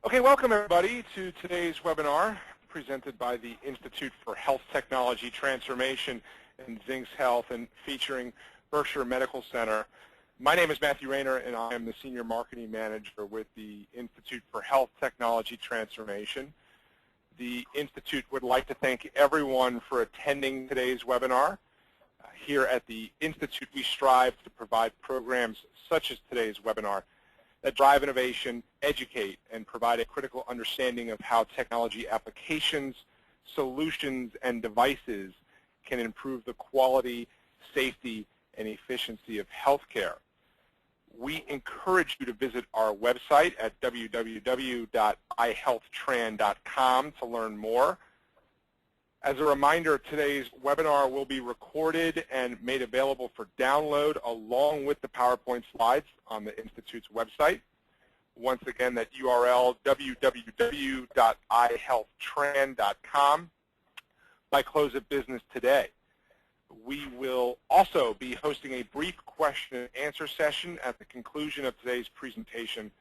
Okay, welcome everybody to today's webinar presented by the Institute for Health Technology Transformation and Zynx Health and featuring Berkshire Medical Center. My name is Matthew Rayner and I am the Senior Marketing Manager with the Institute for Health Technology Transformation. The Institute would like to thank everyone for attending today's webinar. Here at the Institute, we strive to provide programs such as today's webinar that drive innovation, educate, and provide a critical understanding of how technology applications, solutions, and devices can improve the quality, safety, and efficiency of healthcare. We encourage you to visit our website at www.ihealthtran.com to learn more. As a reminder, today's webinar will be recorded and made available for download along with the PowerPoint slides on the Institute's website. Once again, that URL, www.ihealthtran.com, by close of business today. We will also be hosting a brief question and answer session at the conclusion of today's presentation.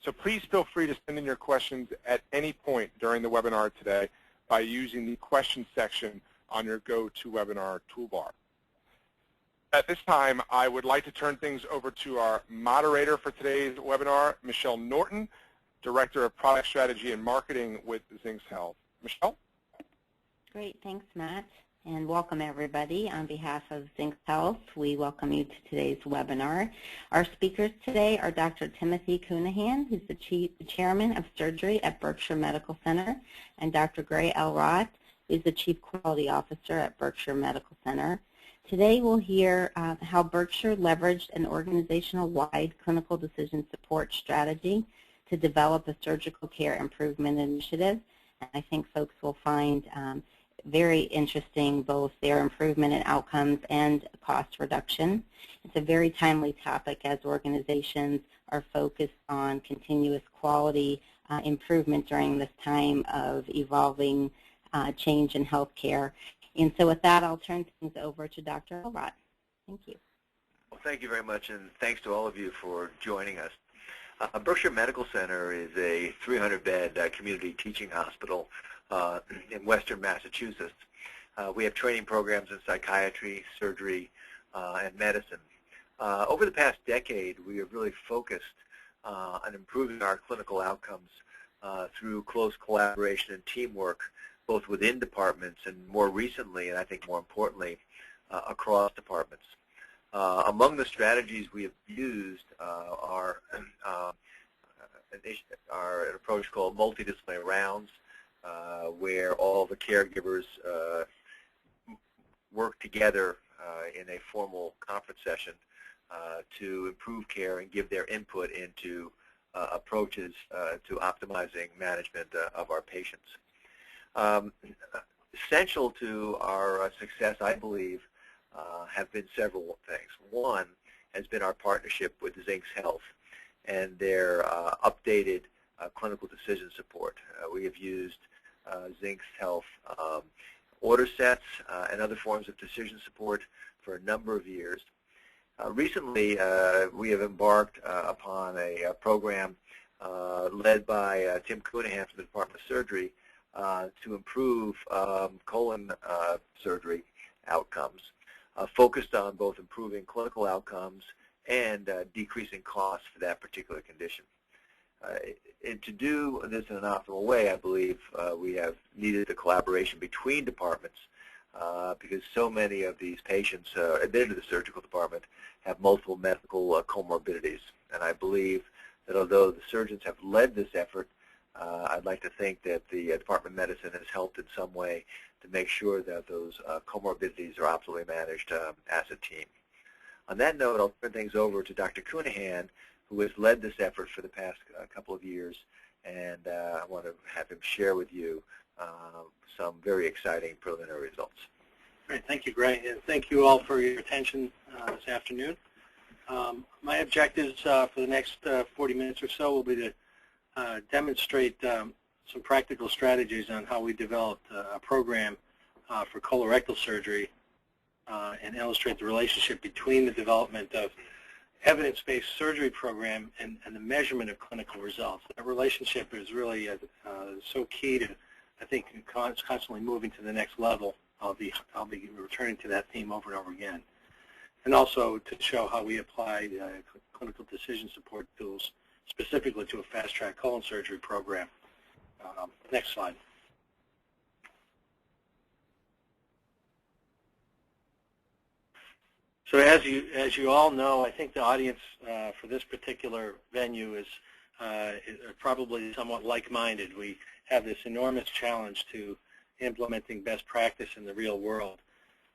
So please feel free to send in your questions at any point during the webinar today by using the question section on your GoToWebinar toolbar. At this time, I would like to turn things over to our moderator for today's webinar, Michelle Norton, Director of Product Strategy and Marketing with Zynx Health. Michelle? Great, thanks, Matt, and welcome everybody. On behalf of Zynx Health, we welcome you to today's webinar. Our speakers today are Dr. Timothy Cunahan, who's the Chairman of Surgery at Berkshire Medical Center, and Dr. Gray Arash, who's the Chief Quality Officer at Berkshire Medical Center. Today we'll hear how Berkshire leveraged an organizational-wide clinical decision support strategy to develop a surgical care improvement initiative. And I think folks will find very interesting both their improvement in outcomes and cost reduction. It's a very timely topic as organizations are focused on continuous quality improvement during this time of evolving change in healthcare. And so with that, I'll turn things over to Dr. Arash. Thank you. Well, thank you very much, and thanks to all of you for joining us. Berkshire Medical Center is a 300-bed community teaching hospital in western Massachusetts. We have training programs in psychiatry, surgery, and medicine. Over the past decade, we have really focused on improving our clinical outcomes through close collaboration and teamwork, both within departments and more recently, and I think more importantly, across departments. Among the strategies we have used are an approach called multidisciplinary rounds, where all the caregivers work together in a formal conference session to improve care and give their input into approaches to optimizing management of our patients. Essential to our success, I believe, have been several things. One has been our partnership with Zynx Health and their updated clinical decision support. We have used Zynx Health order sets and other forms of decision support for a number of years. Recently, we have embarked upon a program led by Tim Cunahan from the Department of Surgery to improve colon surgery outcomes, focused on both improving clinical outcomes and decreasing costs for that particular condition. And to do this in an optimal way, I believe we have needed the collaboration between departments because so many of these patients admitted to the surgical department have multiple medical comorbidities. And I believe that although the surgeons have led this effort, I'd like to think that the Department of Medicine has helped in some way to make sure that those comorbidities are optimally managed as a team. On that note, I'll turn things over to Dr. Cunahan, who has led this effort for the past couple of years, and I want to have him share with you some very exciting preliminary results. Great, thank you, Gray, and thank you all for your attention this afternoon. My objectives for the next 40 minutes or so will be to demonstrate some practical strategies on how we developed a program for colorectal surgery and illustrate the relationship between the development of evidence-based surgery program and the measurement of clinical results. That relationship is really so key to, I think, constantly moving to the next level. I'll be returning to that theme over and over again. And also to show how we apply clinical decision support tools specifically to a fast-track colon surgery program. Next slide. So as you all know, I think the audience for this particular venue is probably somewhat like-minded. We have this enormous challenge to implementing best practice in the real world.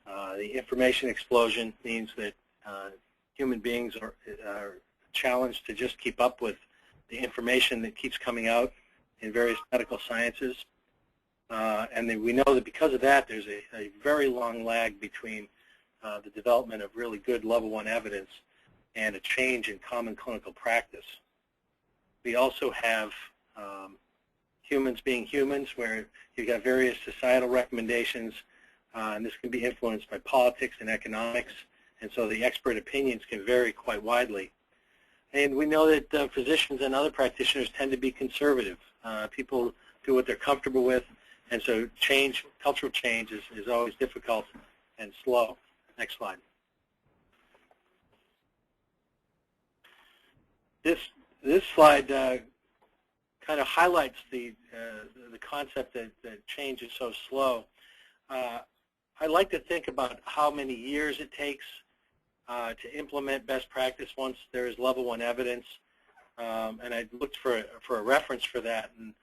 The information explosion means that human beings are challenged to just keep up with the information that keeps coming out in various medical sciences. And we know that because of that, there's a very long lag between the development of really good level 1 evidence and a change in common clinical practice. We also have humans being humans, where you've got various societal recommendations, and this can be influenced by politics and economics, and so the expert opinions can vary quite widely. And we know that physicians and other practitioners tend to be conservative. People do what they're comfortable with, and so cultural change is always difficult and slow. Next slide. This slide kind of highlights the concept that change is so slow. I like to think about how many years it takes to implement best practice once there is level 1 evidence, and I looked for a reference for that. And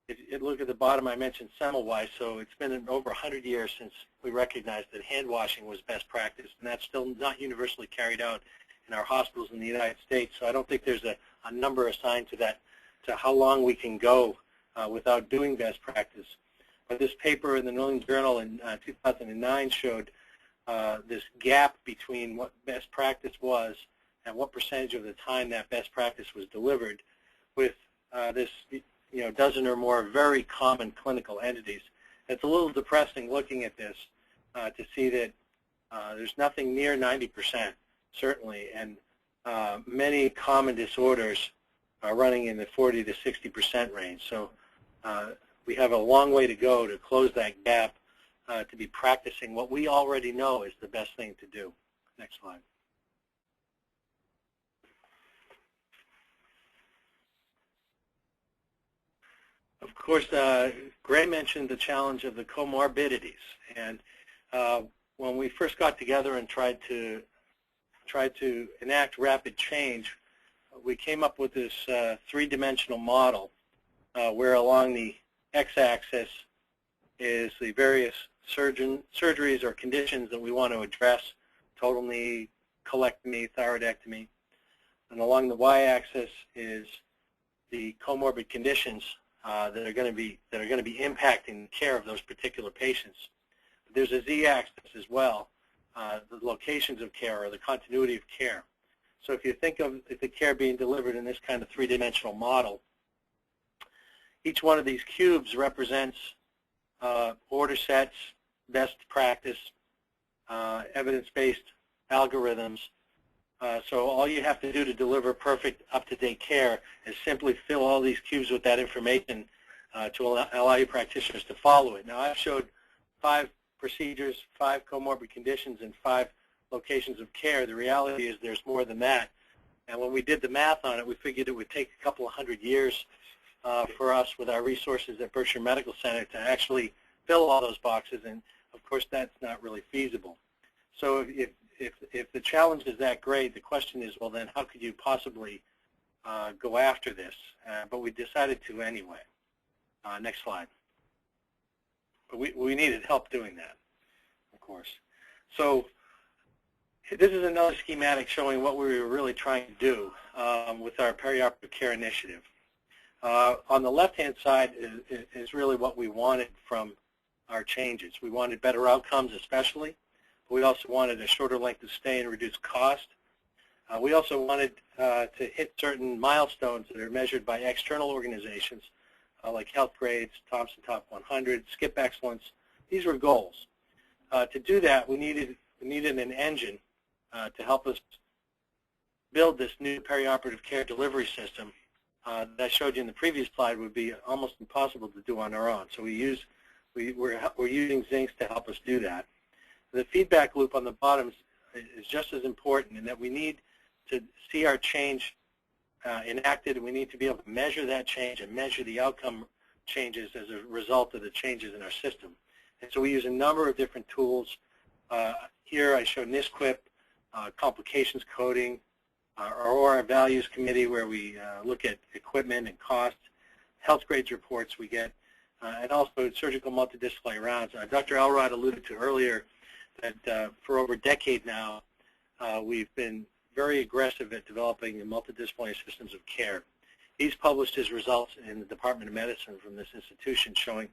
if you look at the bottom, I mentioned Semmelweis, so it's been over 100 years since we recognized that hand washing was best practice, and that's still not universally carried out in our hospitals in the United States. So I don't think there's a number assigned to that, to how long we can go without doing best practice. But this paper in the New England Journal in 2009 showed this gap between what best practice was and what percentage of the time that best practice was delivered with this dozen or more very common clinical entities. It's a little depressing looking at this to see that there's nothing near 90%, certainly, and many common disorders are running in the 40 to 60% range. So we have a long way to go to close that gap to be practicing what we already know is the best thing to do. Next slide. Of course, Gray mentioned the challenge of the comorbidities, and when we first got together and tried to enact rapid change, we came up with this three-dimensional model where along the x-axis is the various surgeries or conditions that we want to address: total knee, colectomy, thyroidectomy, and along the y-axis is the comorbid conditions that are going to be impacting the care of those particular patients. There's a z-axis as well, the locations of care or the continuity of care. So if you think of the care being delivered in this kind of three-dimensional model, each one of these cubes represents order sets, best practice, evidence-based algorithms. So all you have to do to deliver perfect, up-to-date care is simply fill all these cubes with that information to allow your practitioners to follow it. Now, I've showed 5 procedures, 5 comorbid conditions, and 5 locations of care. The reality is there's more than that. And when we did the math on it, we figured it would take a couple of 100 years for us with our resources at Berkshire Medical Center to actually fill all those boxes, and of course that's not really feasible. So if the challenge is that great, the question is, well then how could you possibly go after this? But we decided to anyway. Next slide. But we needed help doing that, of course. So this is another schematic showing what we were really trying to do with our perioperative care initiative. On the left-hand side is really what we wanted from our changes. We wanted better outcomes especially. But we also wanted a shorter length of stay and reduced cost. We also wanted to hit certain milestones that are measured by external organizations like Health Grades, Thompson Top 100, SCIP Excellence. These were goals. To do that, we needed an engine to help us build this new perioperative care delivery system that I showed you in the previous slide would be almost impossible to do on our own. So we're using Zynx to help us do that. The feedback loop on the bottom is just as important in that we need to see our change enacted, and we need to be able to measure that change and measure the outcome changes as a result of the changes in our system. And so we use a number of different tools. Here I show NSQIP, complications coding, our values committee where we look at equipment and cost, health grades reports we get, and also surgical multidisciplinary rounds. Dr. Elrod alluded to earlier that for over a decade now, we've been very aggressive at developing the multidisciplinary systems of care. He's published his results in the Department of Medicine from this institution showing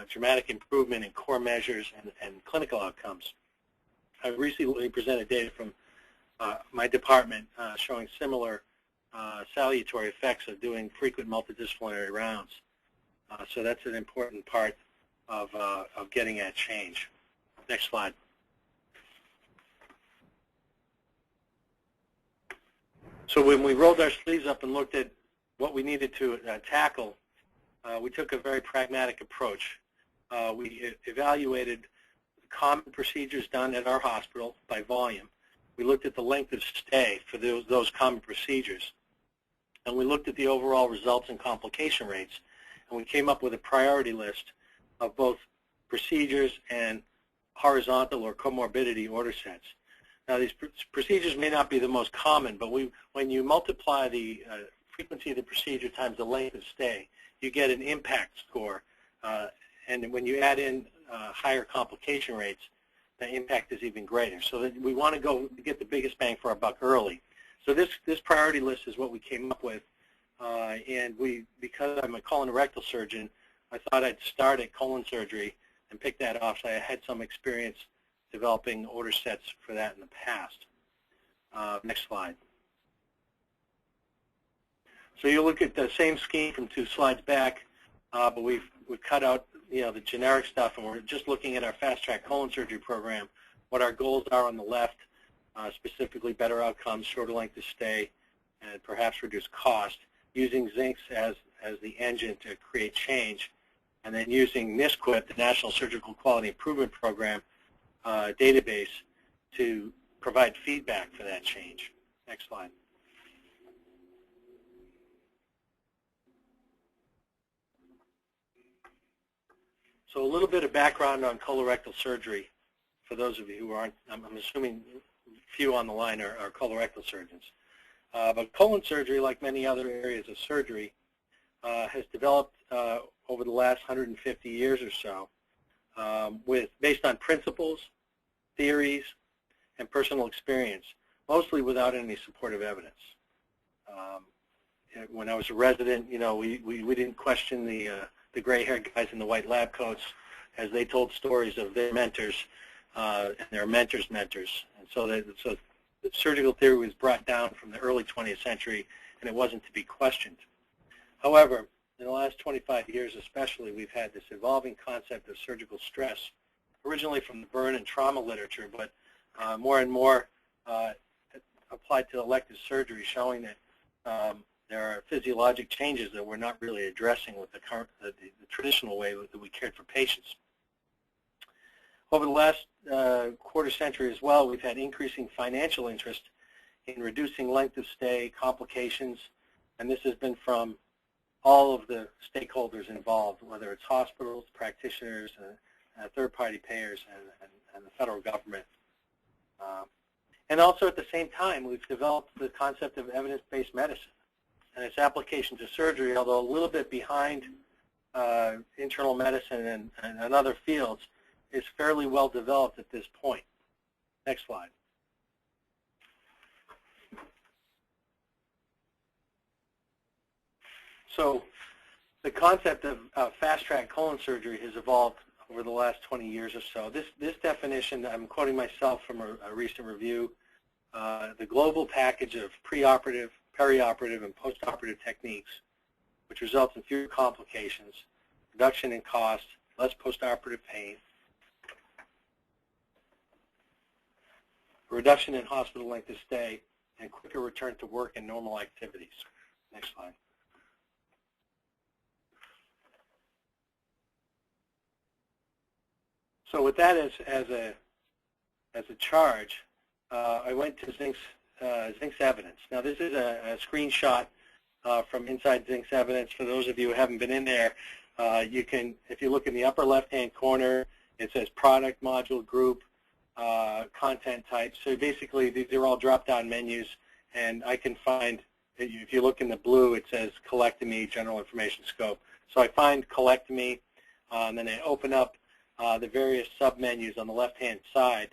dramatic improvement in core measures and clinical outcomes. I recently presented data from my department showing similar salutary effects of doing frequent multidisciplinary rounds. So that's an important part of getting at change. Next slide. So when we rolled our sleeves up and looked at what we needed to tackle, we took a very pragmatic approach. We evaluated common procedures done at our hospital by volume. We looked at the length of stay for those common procedures. And we looked at the overall results and complication rates. And we came up with a priority list of both procedures and horizontal or comorbidity order sets. Now, these procedures may not be the most common, but when you multiply the frequency of the procedure times the length of stay, you get an impact score. And when you add in higher complication rates, the impact is even greater. So that we want to go get the biggest bang for our buck early. So this priority list is what we came up with. And because I'm a colorectal surgeon, I thought I'd start at colon surgery and pick that off. So I had some experience developing order sets for that in the past. Next slide. So you look at the same scheme from 2 slides back, but we've cut out the generic stuff, and we're just looking at our fast-track colon surgery program, what our goals are on the left, specifically better outcomes, shorter length of stay, and perhaps reduce cost, using Zynx as the engine to create change, and then using NSQIP, the National Surgical Quality Improvement Program database, to provide feedback for that change. Next slide. So a little bit of background on colorectal surgery for those of you who aren't, I'm assuming few on the line are colorectal surgeons. But colon surgery, like many other areas of surgery, has developed over the last 150 years or so based on principles, theories, and personal experience, mostly without any supportive evidence. When I was a resident, we didn't question the gray-haired guys in the white lab coats as they told stories of their mentors and their mentors' mentors. And so the surgical theory was brought down from the early 20th century, and it wasn't to be questioned. However, in the last 25 years especially, we've had this evolving concept of surgical stress, originally from the burn and trauma literature, but more and more applied to elective surgery, showing that there are physiologic changes that we're not really addressing with the traditional way that we cared for patients. Over the last quarter century as well, we've had increasing financial interest in reducing length of stay, complications, and this has been from all of the stakeholders involved, whether it's hospitals, practitioners, third-party payers, and the federal government. And also at the same time, we've developed the concept of evidence-based medicine and its application to surgery, although a little bit behind internal medicine and other fields, is fairly well developed at this point. Next slide. So the concept of fast-track colon surgery has evolved over the last 20 years or so. This definition, I'm quoting myself from a recent review, the global package of pre-operative, perioperative, and post-operative techniques, which results in fewer complications, reduction in cost, less post-operative pain, reduction in hospital length of stay, and quicker return to work and normal activities. Next slide. So with that as a charge, I went to Zynx Evidence. Now this is a screenshot from inside Zynx Evidence. For those of you who haven't been in there, you can, if you look in the upper left-hand corner, it says product, module, group, content type. So basically, these are all drop-down menus, and I can find, if you look in the blue, it says colectomy, general information scope. So I find colectomy, and then I open up the various sub-menus on the left-hand side,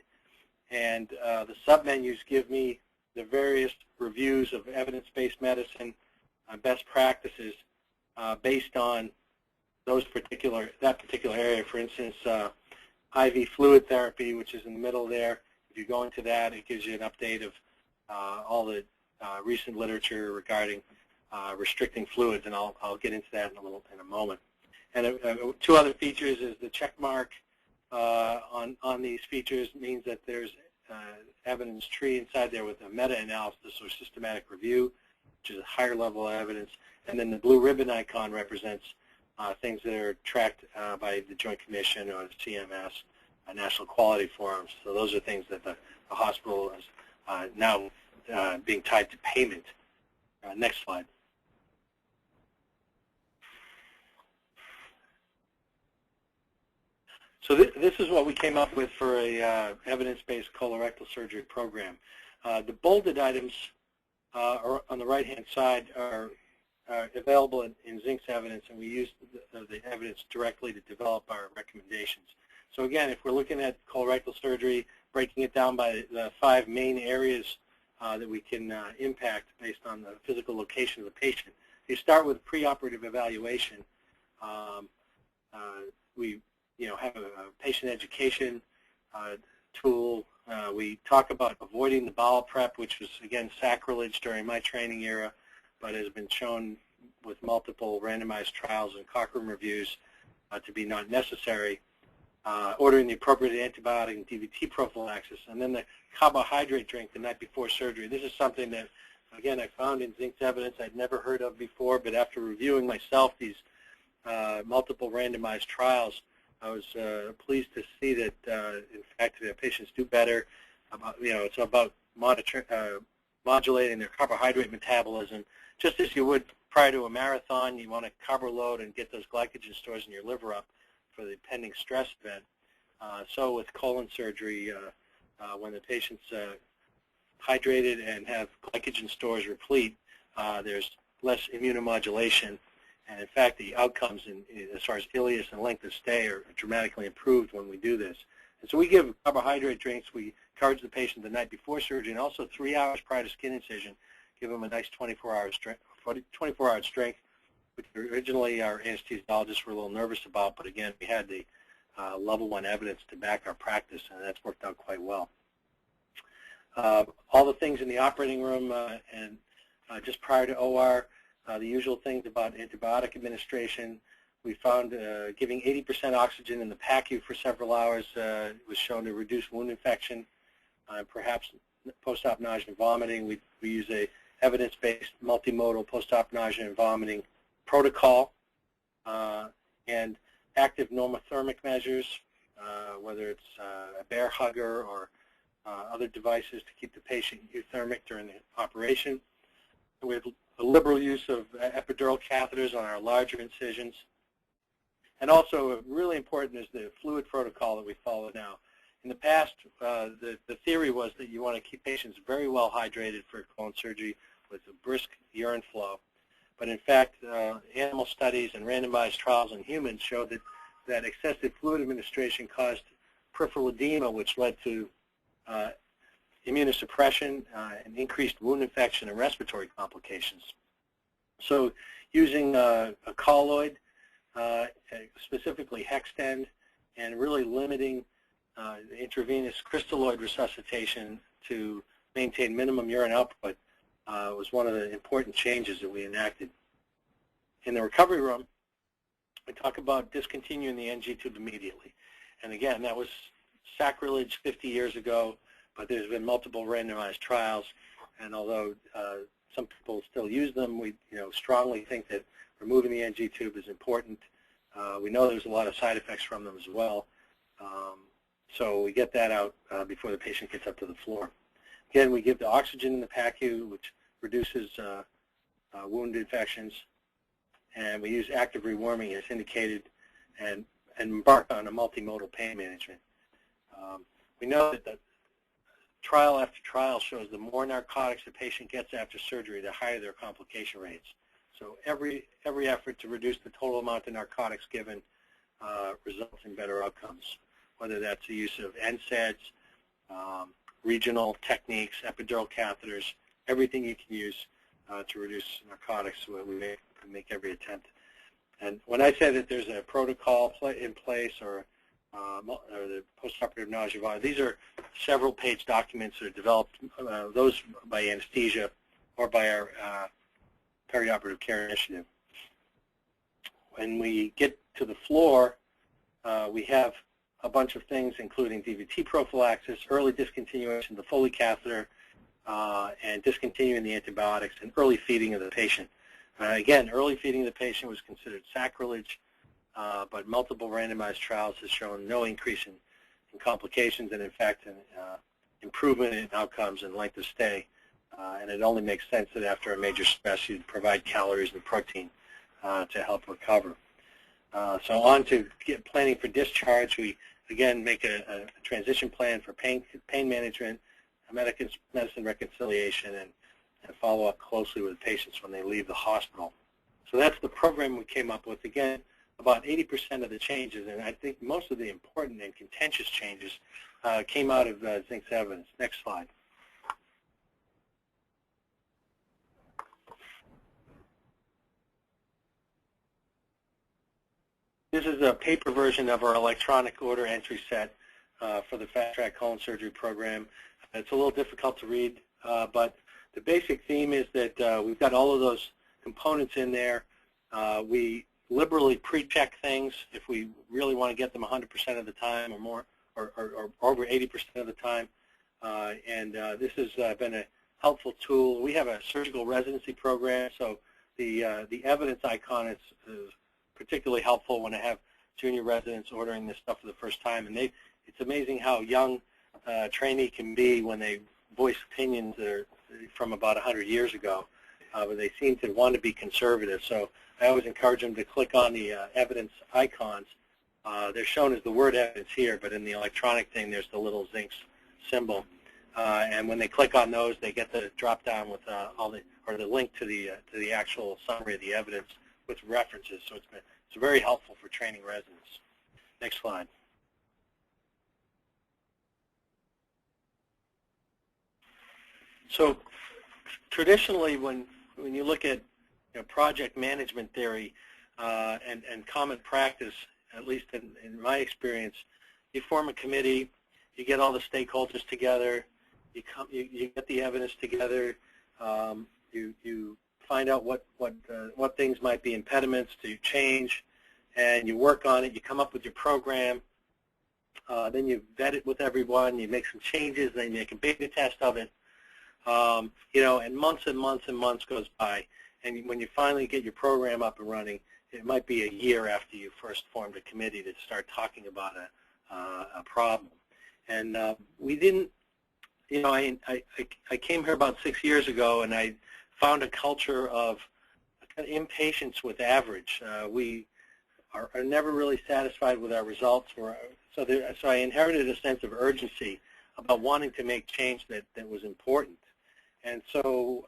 and the sub-menus give me the various reviews of evidence-based medicine, best practices based on that particular area. For instance, IV fluid therapy, which is in the middle there. If you go into that, it gives you an update of all the recent literature regarding restricting fluids, and I'll get into that in a moment. And two other features is the check mark on these features means that there's evidence tree inside there with a meta-analysis or systematic review, which is a higher level of evidence. And then the blue ribbon icon represents things that are tracked by the Joint Commission or the CMS, National Quality Forums. So those are things that the hospital is now being tied to payment. Next slide. So this is what we came up with for a evidence-based colorectal surgery program. The bolded items on the right-hand side are available in Zynx Evidence, and we use the evidence directly to develop our recommendations. So again, if we're looking at colorectal surgery, breaking it down by the 5 main areas that we can impact based on the physical location of the patient. You start with preoperative evaluation. We have a patient education tool. We talk about avoiding the bowel prep, which was, again, sacrilege during my training era, but has been shown with multiple randomized trials and cockroom reviews to be not necessary. Ordering the appropriate antibiotic and DVT prophylaxis, and then the carbohydrate drink the night before surgery. This is something that, again, I found in Zynx Evidence I'd never heard of before, but after reviewing myself these multiple randomized trials, I was pleased to see that, in fact, patients do better. It's about modulating their carbohydrate metabolism. Just as you would prior to a marathon, you want to carbo load and get those glycogen stores in your liver up for the pending stress event. So with colon surgery, when the patient's hydrated and have glycogen stores replete, there's less immunomodulation. And in fact, the outcomes as far as ileus and length of stay are dramatically improved when we do this. And so we give carbohydrate drinks. We encourage the patient the night before surgery, and also 3 hours prior to skin incision, give them a nice 24-hour strength, which originally our anesthesiologists were a little nervous about, but again, we had the level 1 evidence to back our practice, and that's worked out quite well. All the things in the operating room and just prior to OR, the usual things about antibiotic administration. We found giving 80% oxygen in the PACU for several hours was shown to reduce wound infection, perhaps post-op nausea and vomiting. We use a evidence-based multimodal post-op nausea and vomiting protocol, and active normothermic measures, whether it's a bear hugger or other devices to keep the patient euthermic during the operation. We have a liberal use of epidural catheters on our larger incisions. And also really important is the fluid protocol that we follow now. In the past, the theory was that you want to keep patients very well hydrated for colon surgery with a brisk urine flow. But in fact, animal studies and randomized trials in humans showed that excessive fluid administration caused peripheral edema, which led to immunosuppression and increased wound infection and respiratory complications. So using a colloid, specifically Hextend, and really limiting intravenous crystalloid resuscitation to maintain minimum urine output was one of the important changes that we enacted. In the recovery room, we talk about discontinuing the NG tube immediately. And again, that was sacrilege 50 years ago, but there's been multiple randomized trials. and although some people still use them, we strongly think that removing the NG tube is important. We know there's a lot of side effects from them as well. So we get that out before the patient gets up to the floor. Again, we give the oxygen in the PACU, which reduces wound infections, and we use active rewarming as indicated, and embark on a multimodal pain management. We know that the trial after trial shows the more narcotics the patient gets after surgery, the higher their complication rates. So every effort to reduce the total amount of narcotics given results in better outcomes, whether that's the use of NSAIDs, regional techniques, epidural catheters, everything you can use to reduce narcotics. We make every attempt. And when I say that there's a protocol in place or the postoperative nausea volume, these are several page documents that are developed, those by anesthesia or by our perioperative care initiative. When we get to the floor, we have a bunch of things, including DVT prophylaxis, early discontinuation of the Foley catheter, and discontinuing the antibiotics, and early feeding of the patient. Again, early feeding of the patient was considered sacrilege, but multiple randomized trials has shown no increase in complications, and in fact, an improvement in outcomes and length of stay. And it only makes sense that after a major stress, you'd provide calories and protein to help recover. So on to planning for discharge. We, again, make a transition plan for pain management, medicine reconciliation, and follow up closely with patients when they leave the hospital. So that's the program we came up with. Again, about 80% of the changes, and I think most of the important and contentious changes came out of Zynx evidence. Next slide. This is a paper version of our electronic order entry set for the Fast Track Colon Surgery program. It's a little difficult to read, but the basic theme is that we've got all of those components in there. We liberally pre-check things if we really want to get them 100% of the time or more, or over 80% of the time. And this has been a helpful tool. We have a surgical residency program, so the evidence icon is particularly helpful when I have junior residents ordering this stuff for the first time. And it's amazing how young a trainee can be when they voice opinions that are from about 100 years ago, but they seem to want to be conservative. So I always encourage them to click on the evidence icons. They're shown as the word evidence here, but in the electronic thing, there's the little Zynx symbol. And when they click on those, they get the drop down with the link to the actual summary of the evidence with references. So it's very helpful for training residents. Next slide. So traditionally, when you look at project management theory and common practice, at least in my experience, you form a committee, you get all the stakeholders together, you get the evidence together, you find out what things might be impediments to change, and you work on it, you come up with your program, then you vet it with everyone, you make some changes, then you make a beta test of it. And months and months and months goes by, and when you finally get your program up and running, it might be a year after you first formed a committee to start talking about a problem. And we didn't, I came here about 6 years ago, and I found a culture of impatience with average. We are never really satisfied with our results. So I inherited a sense of urgency about wanting to make change that was important. And so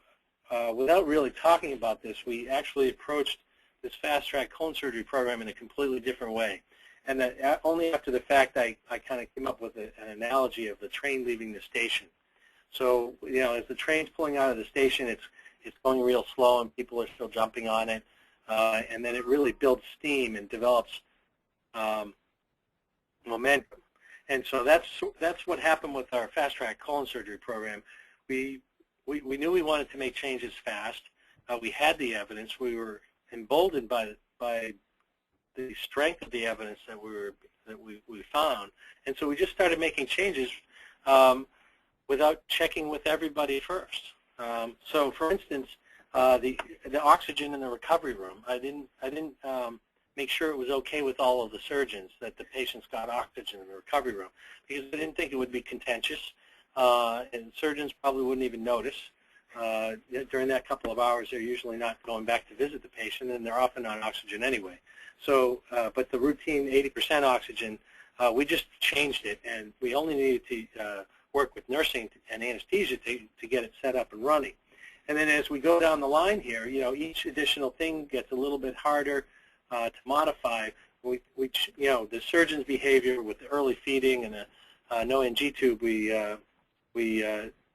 without really talking about this, we actually approached this fast-track colon surgery program in a completely different way. And that only after the fact I kind of came up with an analogy of the train leaving the station. So, as the train's pulling out of the station, it's going real slow and people are still jumping on it. And then it really builds steam and develops momentum. And so that's what happened with our fast-track colon surgery program. We knew we wanted to make changes fast. We had the evidence. We were emboldened by the strength of the evidence that we found, and so we just started making changes without checking with everybody first. So, for instance, the oxygen in the recovery room, I didn't make sure it was okay with all of the surgeons that the patients got oxygen in the recovery room, because I didn't think it would be contentious, and surgeons probably wouldn't even notice. During that couple of hours, they're usually not going back to visit the patient, and they're often on oxygen anyway. So, but the routine 80% oxygen, we just changed it, and we only needed to work with nursing and anesthesia to get it set up and running. And then as we go down the line here, each additional thing gets a little bit harder to modify. The surgeon's behavior with the early feeding and the no NG tube, we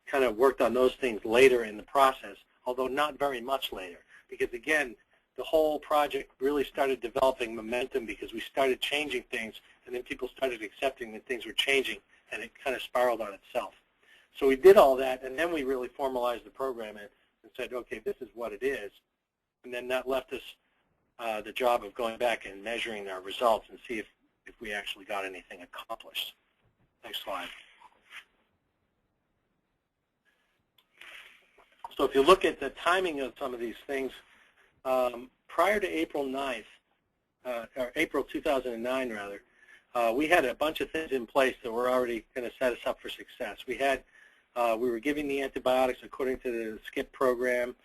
kind of worked on those things later in the process, although not very much later, because again, the whole project really started developing momentum because we started changing things, and then people started accepting that things were changing, and it kind of spiraled on itself. So we did all that, and then we really formalized the program and said, okay, this is what it is. And then that left us the job of going back and measuring our results and see if we actually got anything accomplished. Next slide. So if you look at the timing of some of these things, prior to April 9th, or April 2009 rather, we had a bunch of things in place that were already going to set us up for success. We were giving the antibiotics according to the SPHPS program.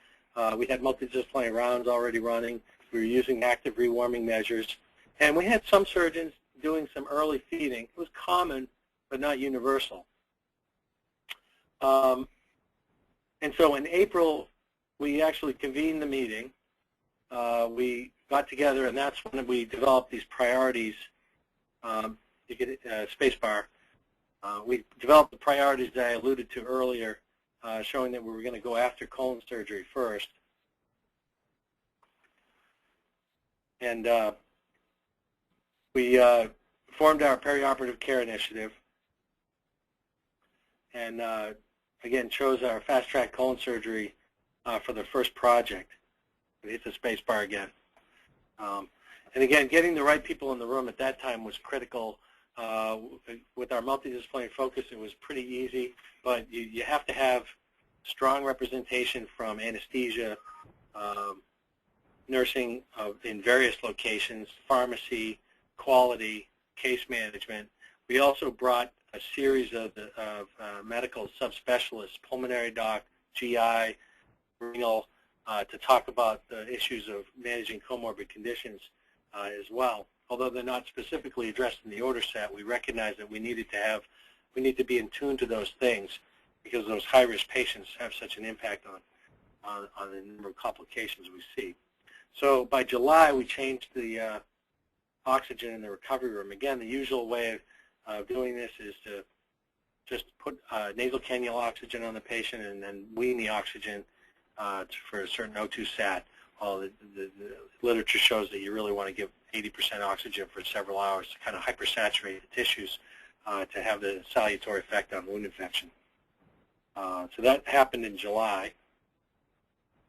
We had multidisciplinary rounds already running. We were using active rewarming measures. And we had some surgeons doing some early feeding. It was common, but not universal. And so in April, we actually convened the meeting. We got together, and that's when we developed these priorities. You get spacebar. We developed the priorities that I alluded to earlier, showing that we were going to go after colon surgery first. And we formed our perioperative care initiative, and again chose our fast-track colon surgery for the first project. We hit the space bar again. And again, getting the right people in the room at that time was critical. With our multidisciplinary focus, it was pretty easy, but you have to have strong representation from anesthesia, nursing in various locations, pharmacy, quality, case management. We also brought a series of medical subspecialists, pulmonary doc, GI, renal, to talk about the issues of managing comorbid conditions as well. Although they're not specifically addressed in the order set, we recognize that we need to be in tune to those things because those high-risk patients have such an impact on the number of complications we see. So by July, we changed the oxygen in the recovery room. Again, the usual way of doing this is to just put nasal cannula oxygen on the patient and then wean the oxygen for a certain O2 sat. Well, the literature shows that you really want to give 80% oxygen for several hours to kind of hypersaturate the tissues to have the salutary effect on wound infection. So that happened in July.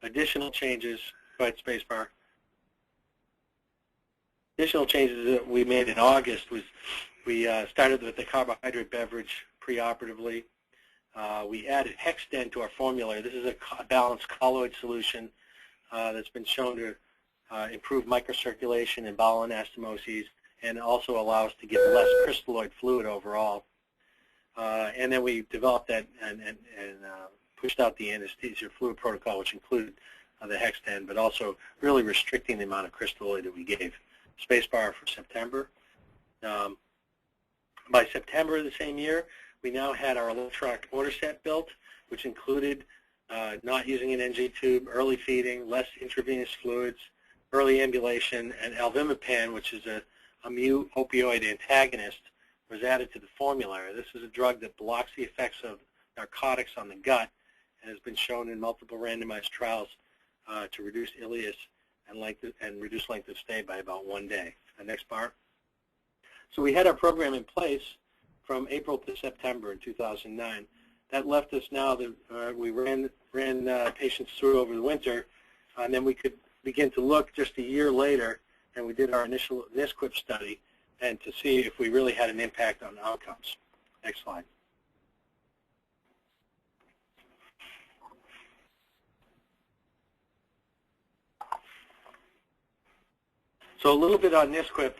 Additional changes, go ahead, spacebar. Additional changes that we made in August was we started with the carbohydrate beverage preoperatively. We added Hexten to our formula. This is a balanced colloid solution that's been shown to improve microcirculation and bowel anastomoses and also allow us to get less crystalloid fluid overall. And then we developed that and pushed out the anesthesia fluid protocol, which included the Hexten, but also really restricting the amount of crystalloid that we gave. Spacebar for September. By September of the same year, we now had our electronic order set built, which included not using an NG tube, early feeding, less intravenous fluids, early ambulation, and alvimipam, which is a mu opioid antagonist, was added to the formulary. This is a drug that blocks the effects of narcotics on the gut and has been shown in multiple randomized trials to reduce ileus and reduce length of stay by about 1 day. The next bar. So we had our program in place from April to September in 2009. That left us now that we ran patients through over the winter, and then we could begin to look just a year later, and we did our initial NSQIP study, and to see if we really had an impact on outcomes. Next slide. So a little bit on NSQIP.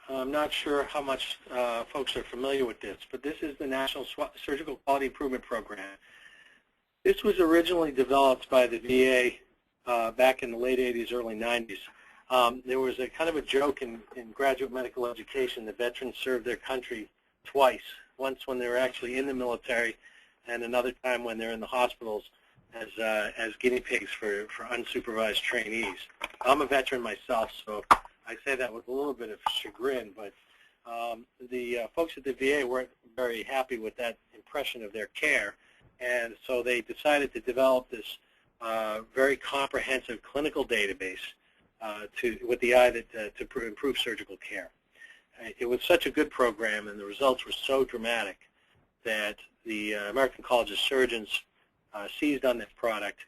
I'm not sure how much folks are familiar with this, but this is the National Surgical Quality Improvement Program. This was originally developed by the VA back in the late 80s, early 90s. There was a kind of a joke in graduate medical education that veterans served their country twice, once when they were actually in the military and another time when they're in the hospitals as guinea pigs for unsupervised trainees. I'm a veteran myself, so I say that with a little bit of chagrin, but the folks at the VA weren't very happy with that impression of their care, and so they decided to develop this very comprehensive clinical database with the eye to improve surgical care. It was such a good program, and the results were so dramatic that the American College of Surgeons seized on this product,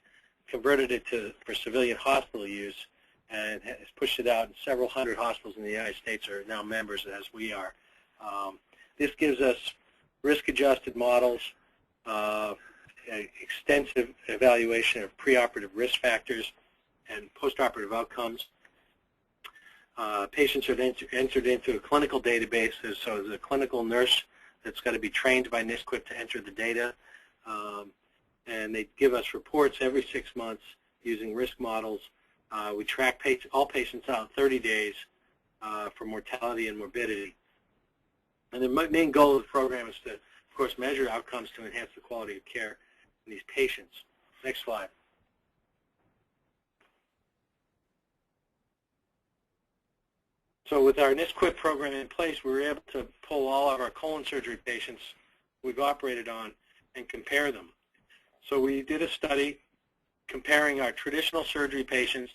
converted it for civilian hospital use, and has pushed it out, and several hundred hospitals in the United States are now members, as we are. This gives us risk-adjusted models, extensive evaluation of preoperative risk factors and postoperative outcomes. Patients are entered into a clinical database, so there's a clinical nurse that's got to be trained by NSQIP to enter the data, and they give us reports every 6 months using risk models. We track all patients out 30 days for mortality and morbidity. And the main goal of the program is to, of course, measure outcomes to enhance the quality of care in these patients. Next slide. So with our NSQIP program in place, we were able to pull all of our colon surgery patients we've operated on and compare them. So we did a study comparing our traditional surgery patients,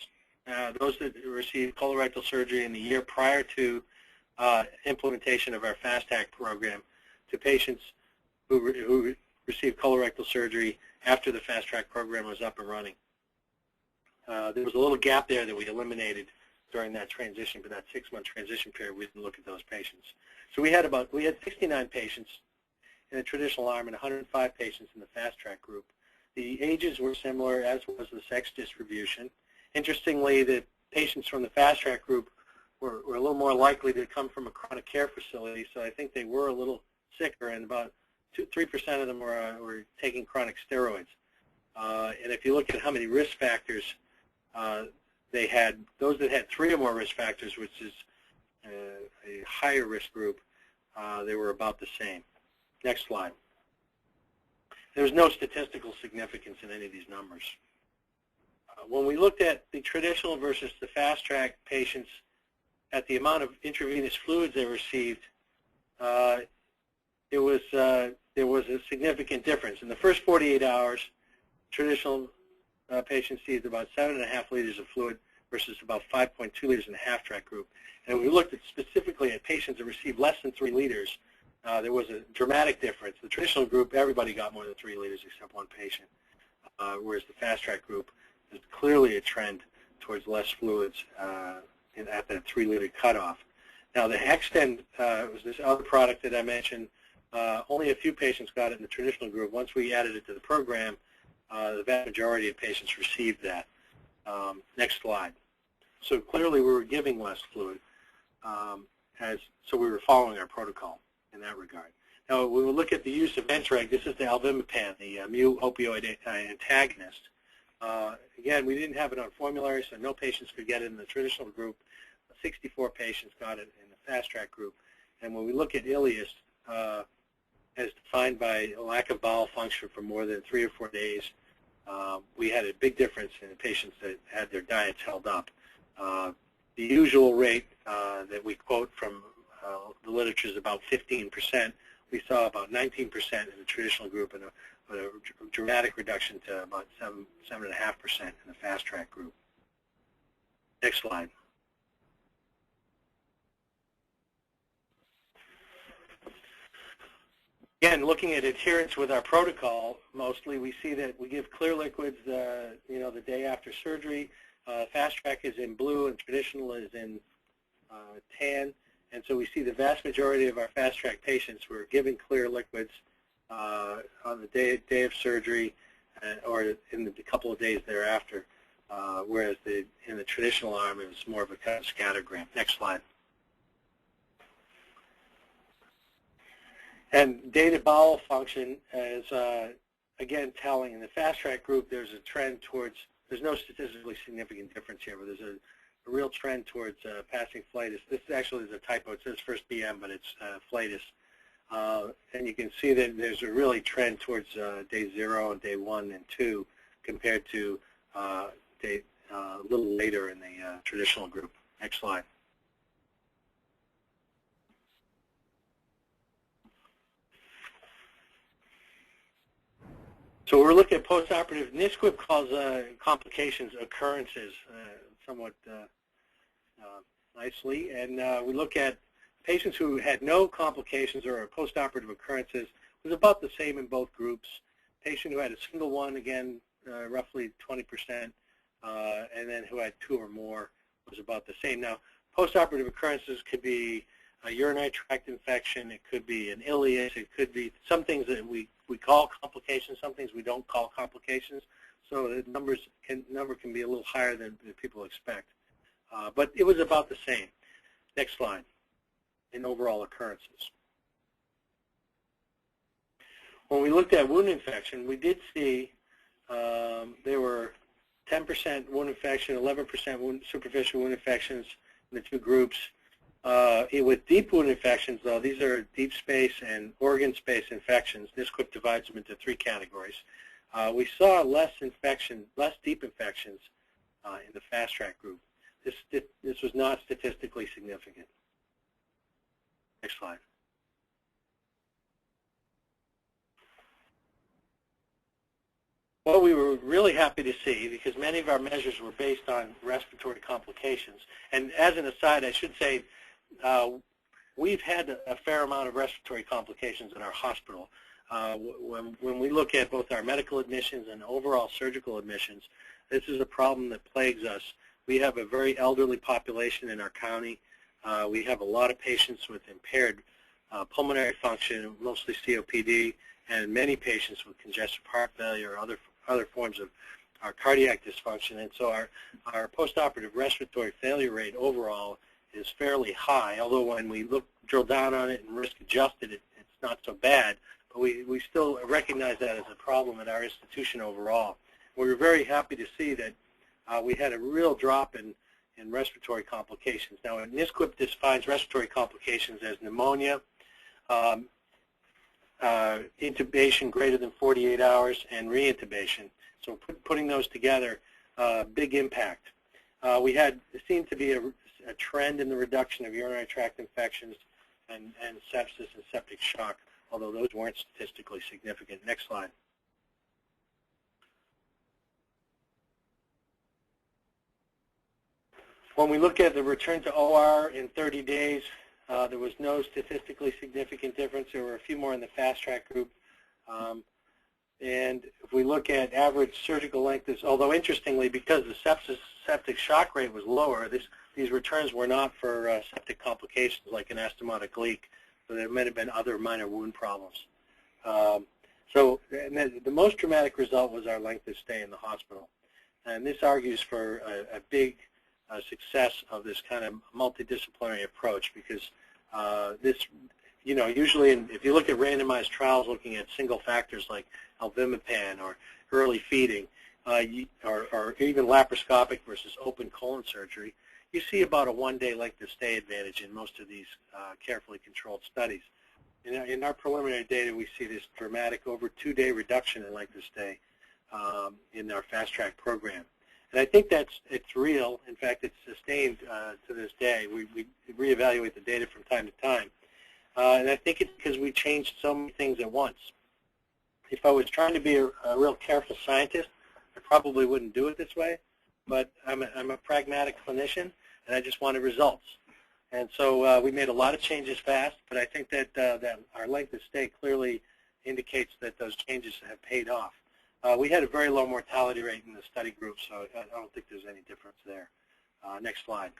those that received colorectal surgery in the year prior to implementation of our FastTrack program, to patients who received colorectal surgery after the FastTrack program was up and running. There was a little gap there that we eliminated during that transition, but that 6-month transition period, we didn't look at those patients. So we had 69 patients in the traditional arm and 105 patients in the FastTrack group. The ages were similar, as was the sex distribution. Interestingly, the patients from the FastTrack group were a little more likely to come from a chronic care facility, so I think they were a little sicker, and about 3% of them were taking chronic steroids. And if you look at how many risk factors they had, those that had 3 or more risk factors, which is a higher risk group, they were about the same. Next slide. There's no statistical significance in any of these numbers. When we looked at the traditional versus the FastTrack patients at the amount of intravenous fluids they received, there was a significant difference. In the first 48 hours, traditional patients received about 7.5 liters of fluid versus about 5.2 liters in the half-track group. And we looked specifically at patients that received less than 3 liters. There was a dramatic difference. The traditional group, everybody got more than 3 liters except one patient, whereas the FastTrack group, there's clearly a trend towards less fluids at that 3-liter cutoff. Now, the Extend was this other product that I mentioned. Only a few patients got it in the traditional group. Once we added it to the program, the vast majority of patients received that. Next slide. So clearly we were giving less fluid, so we were following our protocol in that regard. Now, when we look at the use of Entreg, this is the alvimipan, the mu-opioid antagonist. Again, we didn't have it on formulary, so no patients could get it in the traditional group. 64 patients got it in the FastTrack group. And when we look at ileus, as defined by a lack of bowel function for more than 3 or 4 days, we had a big difference in the patients that had their diets held up. The usual rate that we quote from the literature is about 15%. We saw about 19% in the traditional group and a dramatic reduction to about 7.5% in the FastTrack group. Next slide. Again, looking at adherence with our protocol, mostly we see that we give clear liquids, the day after surgery. FastTrack is in blue and traditional is in tan, and so we see the vast majority of our FastTrack patients were given clear liquids on the day of surgery or in the couple of days thereafter. whereas in the traditional arm it was more of a kind of scattergram. Next slide. And data bowel function is, again, telling. In the fast track group, there's a trend towards, there's no statistically significant difference here, but there's a real trend towards passing flightus. This actually is a typo. It says first BM, but it's flightus. And you can see that there's a really trend towards day 0 and day 1 and 2 compared to a little later in the traditional group. Next slide. So we're looking at post-operative. NSQIP calls complications occurrences somewhat nicely, and we look at patients who had no complications or post-operative occurrences was about the same in both groups. Patient who had a single one, again, roughly 20%, and then who had 2 or more was about the same. Now, post-operative occurrences could be a urinary tract infection, it could be an ileus, it could be some things that we call complications, some things we don't call complications. So the number can be a little higher than people expect. But it was about the same. Next slide. In overall occurrences. When we looked at wound infection, we did see there were 10% wound infection, 11% superficial wound infections in the 2 groups. With deep wound infections, though, these are deep space and organ space infections. NSQIP divides them into 3 categories. We saw less deep infections in the fast track group. This was not statistically significant. Next slide. What we were really happy to see, because many of our measures were based on respiratory complications, and as an aside, I should say, we've had a fair amount of respiratory complications in our hospital. When we look at both our medical admissions and overall surgical admissions, this is a problem that plagues us. We have a very elderly population in our county. We have a lot of patients with impaired pulmonary function, mostly COPD, and many patients with congestive heart failure or other forms of our cardiac dysfunction. And so our postoperative respiratory failure rate overall is fairly high, although when we drill down on it and risk adjusted, it's not so bad. But we still recognize that as a problem at our institution overall. We were very happy to see that we had a real drop in respiratory complications. Now, NSQIP defines respiratory complications as pneumonia, intubation greater than 48 hours, and reintubation. So putting those together, big impact. There seemed to be a trend in the reduction of urinary tract infections and sepsis and septic shock, although those weren't statistically significant. Next slide. When we look at the return to OR in 30 days, there was no statistically significant difference. There were a few more in the fast track group. And if we look at average surgical length, although interestingly, because the septic shock rate was lower, these returns were not for septic complications like an anastomotic leak, so there might have been other minor wound problems. So the most dramatic result was our length of stay in the hospital. And this argues for a big success of this kind of multidisciplinary approach, because usually if you look at randomized trials looking at single factors like albumipan or early feeding, or even laparoscopic versus open colon surgery, you see about a 1-day length of stay advantage in most of these carefully controlled studies. In our preliminary data, we see this dramatic over 2-day reduction in length of stay in our fast track program. And I think it's real. In fact, it's sustained to this day. We reevaluate the data from time to time. And I think it's because we changed so many things at once. If I was trying to be a real careful scientist, I probably wouldn't do it this way. But I'm a pragmatic clinician, and I just wanted results. And so we made a lot of changes fast, but I think that our length of stay clearly indicates that those changes have paid off. We had a very low mortality rate in the study group, so I don't think there's any difference there. Next slide.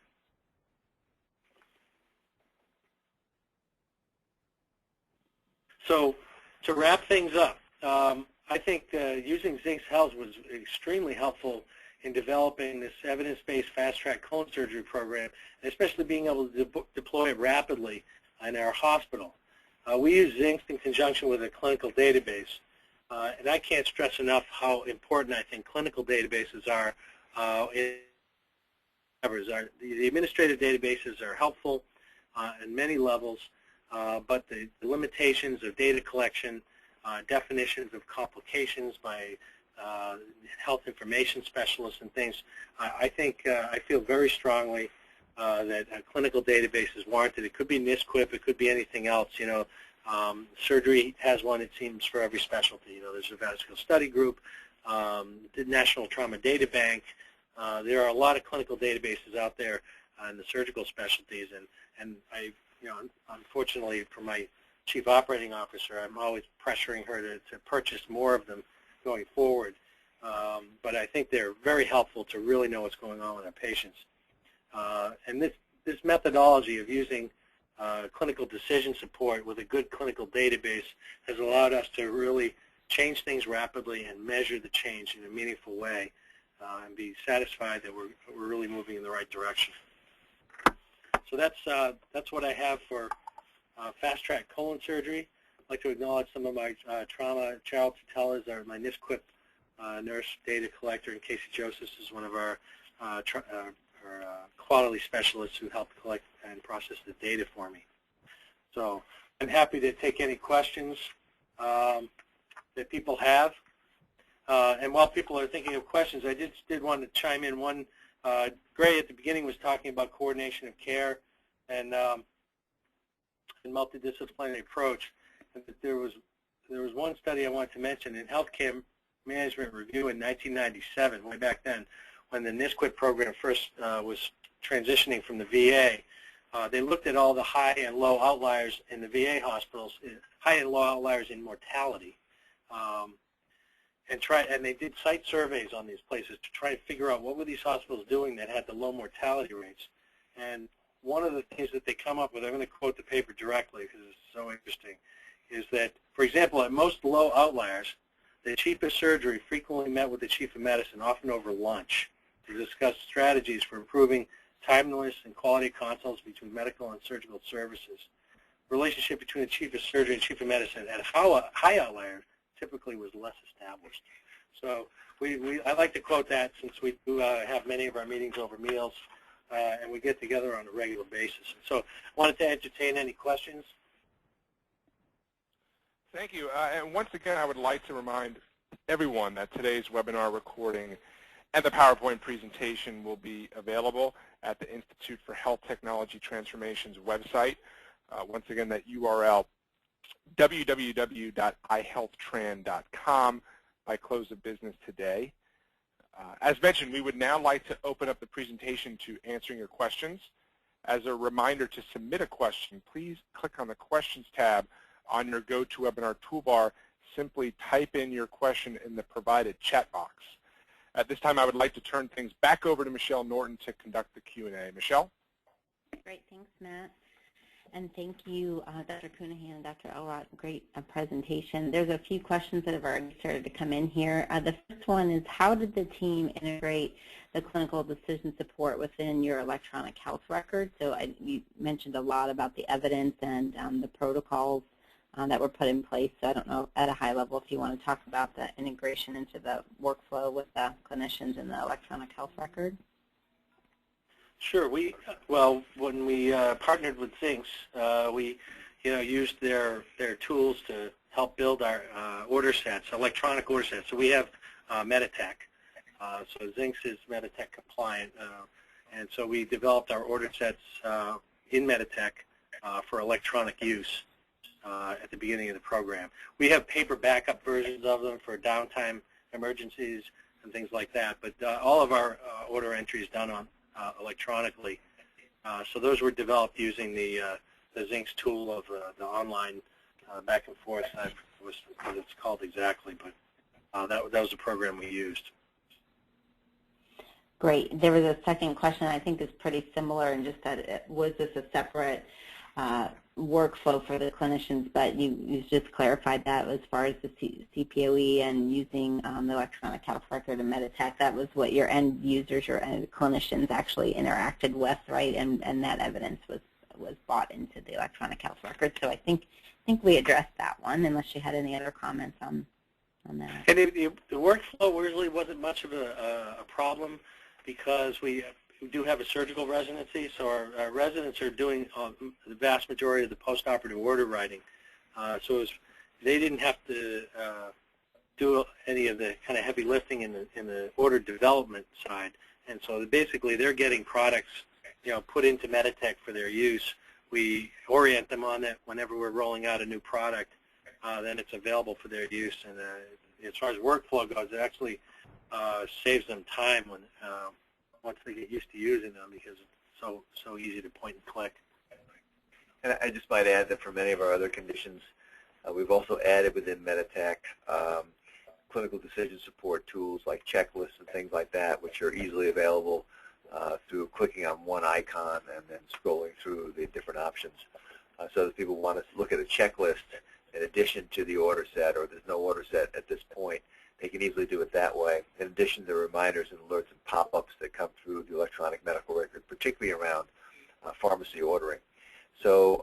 So to wrap things up, I think using Zynx Health was extremely helpful in developing this evidence-based fast-track colon surgery program, and especially being able to deploy it rapidly in our hospital. We use Zynx in conjunction with a clinical database, and I can't stress enough how important I think clinical databases are. The administrative databases are helpful in many levels, but the limitations of data collection, definitions of complications by health information specialists and things, I feel very strongly that a clinical database is warranted. It could be NSQIP, it could be anything else. Surgery has one, it seems, for every specialty. There's a vascular study group, the National Trauma Data Bank. There are a lot of clinical databases out there in the surgical specialties, and I, unfortunately for my chief operating officer, I'm always pressuring her to purchase more of them going forward. But I think they're very helpful to really know what's going on with our patients. And this methodology of using clinical decision support with a good clinical database has allowed us to really change things rapidly and measure the change in a meaningful way and be satisfied that we're really moving in the right direction. So that's what I have for fast-track colon surgery. I'd like to acknowledge some of my trauma. Charles Tutela is my NSQIP nurse data collector, and Casey Joseph is one of our quality specialists who help collect and process the data for me. So I'm happy to take any questions that people have. And while people are thinking of questions, I did want to chime in. One, Gray at the beginning was talking about coordination of care and multidisciplinary approach. And there was one study I wanted to mention in Healthcare Management Review in 1997, way back then, when the NSQIP program first was transitioning from the VA. They looked at all the high and low outliers in the VA hospitals, high and low outliers in mortality, and they did site surveys on these places to try to figure out what were these hospitals doing that had the low mortality rates. And one of the things that they come up with, I'm going to quote the paper directly because it's so interesting, is that, for example, at most low outliers, the chief of surgery frequently met with the chief of medicine, often over lunch, to discuss strategies for improving timeliness and quality of consults between medical and surgical services. Relationship between the chief of surgery and chief of medicine at high outlier typically was less established. So I like to quote that since we do have many of our meetings over meals and we get together on a regular basis. So I wanted to entertain any questions. Thank you. And once again, I would like to remind everyone that today's webinar recording and the PowerPoint presentation will be available at the Institute for Health Technology Transformation's website. Once again, that URL, www.ihealthtran.com, by close of business today. As mentioned, we would now like to open up the presentation to answering your questions. As a reminder, to submit a question, please click on the Questions tab on your GoToWebinar toolbar. Simply type in your question in the provided chat box. At this time, I would like to turn things back over to Michelle Norton to conduct the Q&A. Michelle? Great. Thanks, Matt. And thank you, Dr. Cunahan and Dr. Elrod. Great presentation. There's a few questions that have already started to come in here. The first one is, how did the team integrate the clinical decision support within your electronic health record? So you mentioned a lot about the evidence and the protocols that were put in place. So I don't know, at a high level, if you want to talk about the integration into the workflow with the clinicians in the electronic health record. Sure. Well, when we partnered with Zynx, we used their tools to help build our order sets, electronic order sets. So we have Meditech. So Zynx is Meditech compliant, and so we developed our order sets in Meditech for electronic use at the beginning of the program. We have paper backup versions of them for downtime emergencies and things like that, but all of our order entry is done on electronically. So those were developed using the Zynx tool of the online back and forth. I forget what it's called exactly, but that was the program we used. Great. There was a second question I think is pretty similar, and just that was this a separate workflow for the clinicians, but you just clarified that as far as the CPOE and using the electronic health record and Meditech, that was what your end users, your end clinicians actually interacted with, right? And that evidence was brought into the electronic health record. So I think we addressed that one, unless you had any other comments on that. And the workflow really wasn't much of a problem, because we do have a surgical residency, so our residents are doing the vast majority of the post-operative order writing. So they didn't have to do any of the kind of heavy lifting in the order development side. And so basically they're getting products, put into Meditech for their use. We orient them on that whenever we're rolling out a new product. Then it's available for their use. And as far as workflow goes, it actually saves them time once they get used to using them, because it's so easy to point and click. And I just might add that for many of our other conditions, we've also added within Meditech clinical decision support tools like checklists and things like that, which are easily available through clicking on one icon and then scrolling through the different options. So if people want to look at a checklist in addition to the order set, or there's no order set at this point, they can easily do it that way, in addition to reminders and alerts and pop-ups that come through the electronic medical record, particularly around pharmacy ordering. So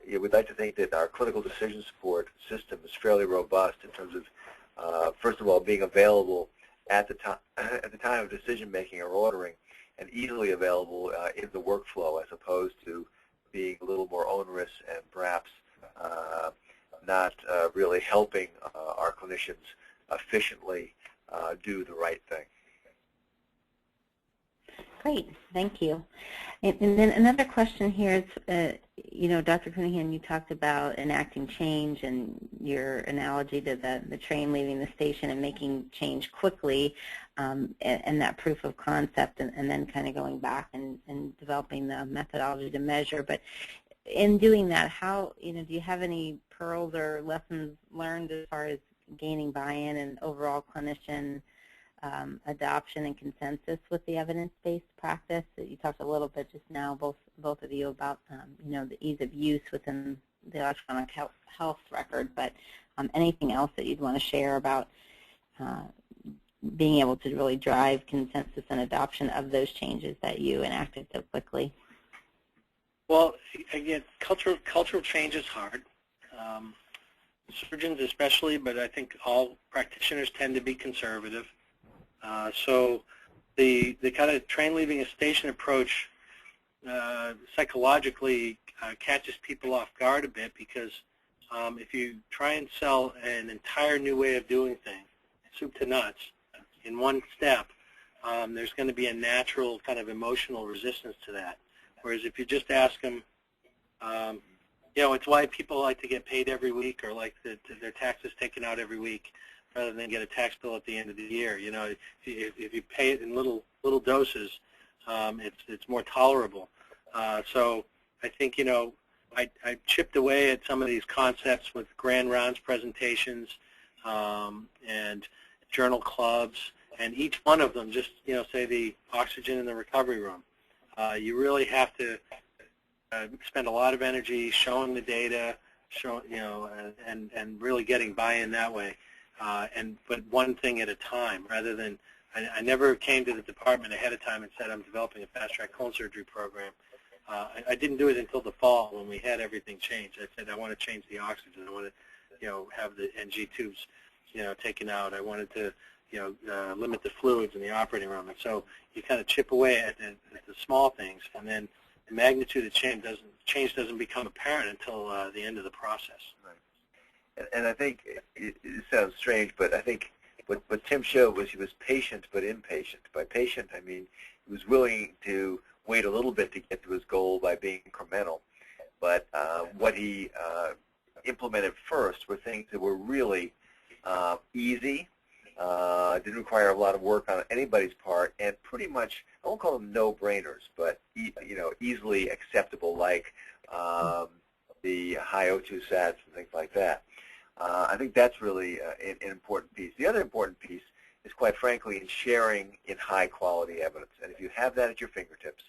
we'd like to think that our clinical decision support system is fairly robust in terms of, first of all, being available at the time of decision-making or ordering, and easily available in the workflow, as opposed to being a little more onerous and perhaps not really helping our clinicians efficiently do the right thing. Great, thank you. And then another question here is, Dr. Cunahan, you talked about enacting change and your analogy to the train leaving the station and making change quickly, and that proof of concept, and then kind of going back and developing the methodology to measure. But in doing that, how, do you have any pearls or lessons learned as far as gaining buy-in and overall clinician adoption and consensus with the evidence-based practice? You talked a little bit just now, both of you, about the ease of use within the electronic health record, but anything else that you'd want to share about being able to really drive consensus and adoption of those changes that you enacted so quickly? Well, again, cultural change is hard. Surgeons especially, but I think all practitioners tend to be conservative. So the kind of train leaving a station approach psychologically catches people off guard a bit, because if you try and sell an entire new way of doing things, soup to nuts, in one step, there's going to be a natural kind of emotional resistance to that. Whereas if you just ask them, it's why people like to get paid every week, or like their taxes taken out every week, rather than get a tax bill at the end of the year. If you pay it in little doses, it's more tolerable. So I think I chipped away at some of these concepts with grand rounds presentations and journal clubs, and each one of them, just say the oxygen in the recovery room. You really have to spend a lot of energy showing the data, and really getting buy-in that way. But one thing at a time, rather than, I never came to the department ahead of time and said I'm developing a fast-track colon surgery program. I didn't do it until the fall when we had everything changed. I said I want to change the oxygen. I want to, have the NG tubes, taken out. I wanted to, limit the fluids in the operating room. And so you kind of chip away at the small things, and then the magnitude of change doesn't become apparent until the end of the process. Right. And I think it sounds strange, but I think what Tim showed was he was patient but impatient. By patient, I mean he was willing to wait a little bit to get to his goal by being incremental. But what he implemented first were things that were really easy, didn't require a lot of work on anybody's part, and pretty much, I won't call them no-brainers, but easily acceptable, like the high O2 sats and things like that. I think that's really an important piece. The other important piece is, quite frankly, in sharing in high-quality evidence. And if you have that at your fingertips,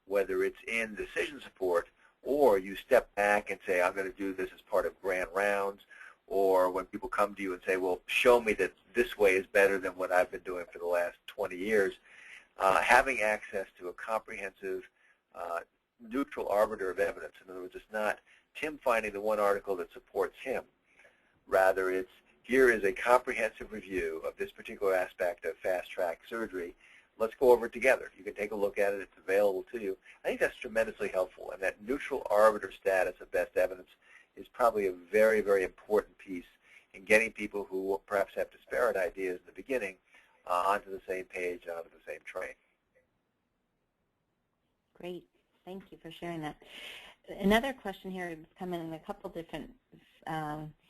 whether it's in decision support or you step back and say, I'm going to do this as part of grand rounds, or when people come to you and say, well, show me that this way is better than what I've been doing for the last 20 years, having access to a comprehensive, neutral arbiter of evidence. In other words, it's not Tim finding the one article that supports him. Rather, it's here is a comprehensive review of this particular aspect of fast-track surgery. Let's go over it together. You can take a look at it. It's available to you. I think that's tremendously helpful, and that neutral arbiter status of best evidence is probably a very, very important piece in getting people who perhaps have disparate ideas in the beginning onto the same page and onto the same train. Great. Thank you for sharing that. Another question here has come in a couple different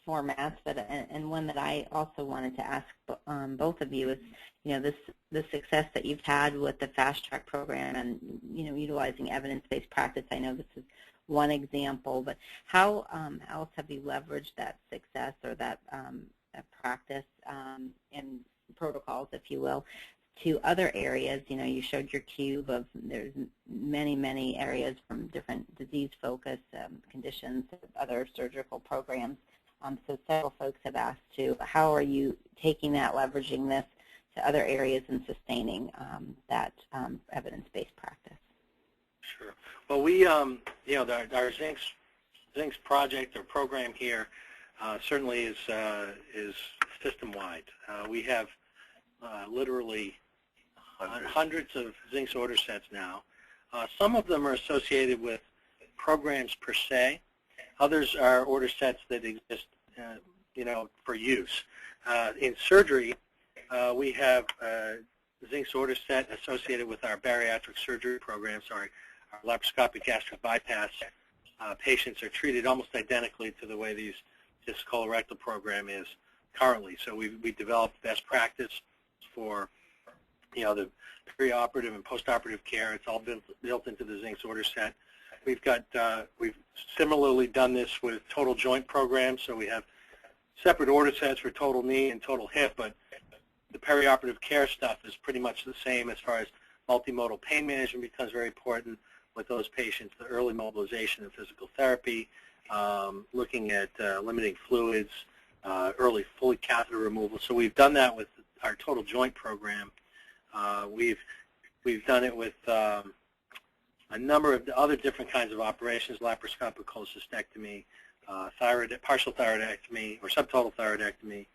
formats, but and one that I also wanted to ask both of you is, the success that you've had with the Fast Track program and, utilizing evidence-based practice. I know this is one example, but how else have you leveraged that success or that practice and protocols, if you will, to other areas? You showed your cube of there's many, many areas from different disease focus conditions, other surgical programs. So several folks have asked too, how are you taking that, leveraging this to other areas and sustaining that evidence-based practice? Sure. Well, we, our Zynx project or program here certainly is system-wide. We have literally hundreds of Zynx order sets now. Some of them are associated with programs per se. Others are order sets that exist, for use. In surgery, we have a Zynx order set associated with our bariatric surgery program. Our laparoscopic gastric bypass patients are treated almost identically to the way this colorectal program is currently. So we developed best practice for the perioperative and postoperative care. It's all been built into the Zynx order set. We've similarly done this with total joint programs, so we have separate order sets for total knee and total hip, but the perioperative care stuff is pretty much the same as far as multimodal pain management becomes very important with those patients, the early mobilization and physical therapy, looking at limiting fluids, early fully catheter removal. So we've done that with our total joint program. We've done it with a number of other different kinds of operations, laparoscopic cholecystectomy, partial thyroidectomy, or subtotal thyroidectomy,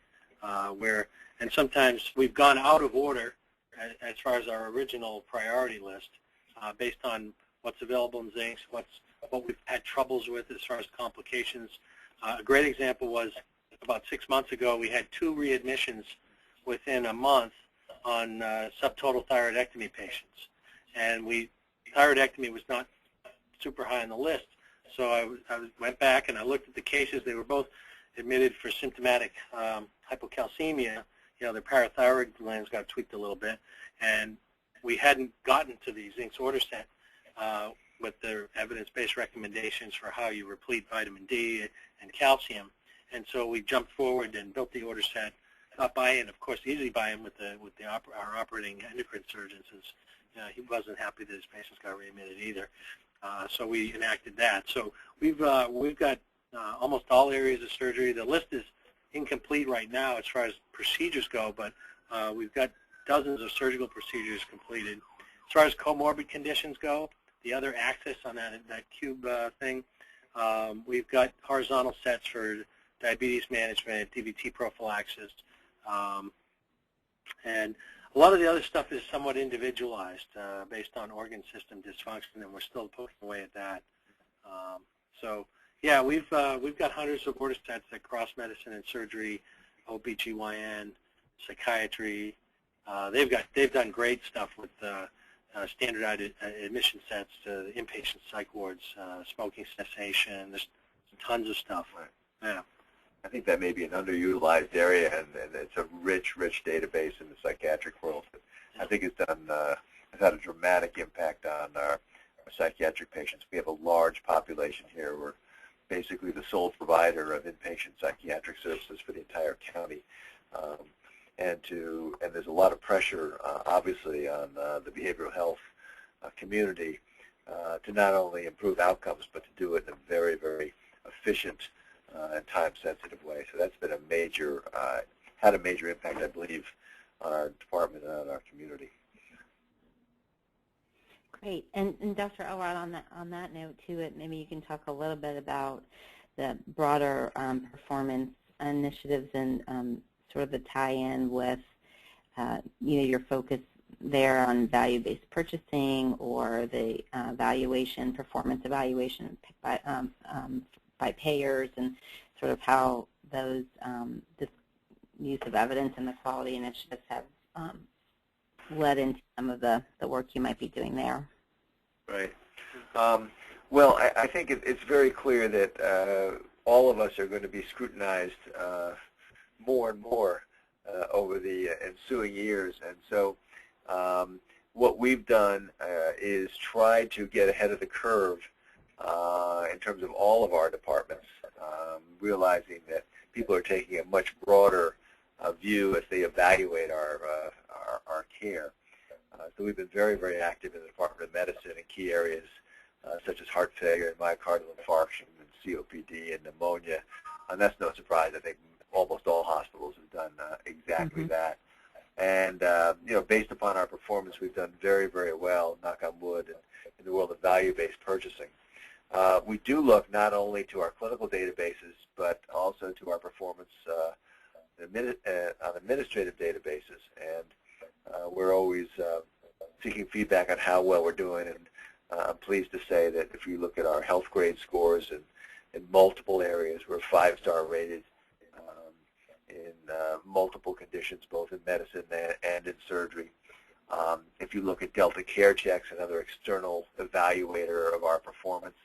and sometimes we've gone out of order as far as our original priority list based on what's available in Zynx, what we've had troubles with as far as complications. A great example was about 6 months ago, we had 2 readmissions within a month on subtotal thyroidectomy patients. And thyroidectomy was not super high on the list. So I went back and I looked at the cases. They were both admitted for symptomatic hypocalcemia. Their parathyroid glands got tweaked a little bit. And we hadn't gotten to the Zynx order set with their evidence-based recommendations for how you replete vitamin D and calcium. And so we jumped forward and built the order set, not buy-in, of course, easy buy-in with our operating endocrine surgeon, since he wasn't happy that his patients got readmitted either. So we enacted that. So we've got almost all areas of surgery. The list is incomplete right now as far as procedures go, but we've got dozens of surgical procedures completed. As far as comorbid conditions go, the other axis on that cube thing, we've got horizontal sets for diabetes management, DVT prophylaxis, and a lot of the other stuff is somewhat individualized based on organ system dysfunction, and we're still poking away at that. So yeah, we've got hundreds of order sets that cross medicine and surgery, OBGYN, psychiatry. They've done great stuff with standardized admission sets to inpatient psych wards, smoking cessation. There's tons of stuff. Right. Yeah. I think that may be an underutilized area, and it's a rich database in the psychiatric world. I think it's had a dramatic impact on our psychiatric patients. We have a large population here. We're basically the sole provider of inpatient psychiatric services for the entire county. And there's a lot of pressure, obviously, on the behavioral health community to not only improve outcomes, but to do it in a very, very efficient and time-sensitive way. So that's been a major, had a major impact, I believe, on our department and on our community. Great. And Dr. Elrod, on that note, too, maybe you can talk a little bit about the broader performance initiatives and sort of the tie-in with, your focus there on value-based purchasing or the performance evaluation by payers, and sort of how those this use of evidence and the quality initiatives have led into some of the work you might be doing there. Right. Well, I think it's very clear that all of us are going to be scrutinized more and more over the ensuing years. And so what we've done is try to get ahead of the curve in terms of all of our departments, realizing that people are taking a much broader view as they evaluate our care. So we've been very, very active in the Department of Medicine in key areas such as heart failure and myocardial infarction and COPD and pneumonia. And that's no surprise. I think almost all hospitals have done exactly that. And, based upon our performance, we've done very, very well, knock on wood, in the world of value-based purchasing. We do look not only to our clinical databases, but also to our performance on administrative databases. And we're always seeking feedback on how well we're doing. And I'm pleased to say that if you look at our health grade scores in multiple areas, we're 5-star rated in multiple conditions, both in medicine and in surgery. If you look at Delta Care Checks, another external evaluator of our performance,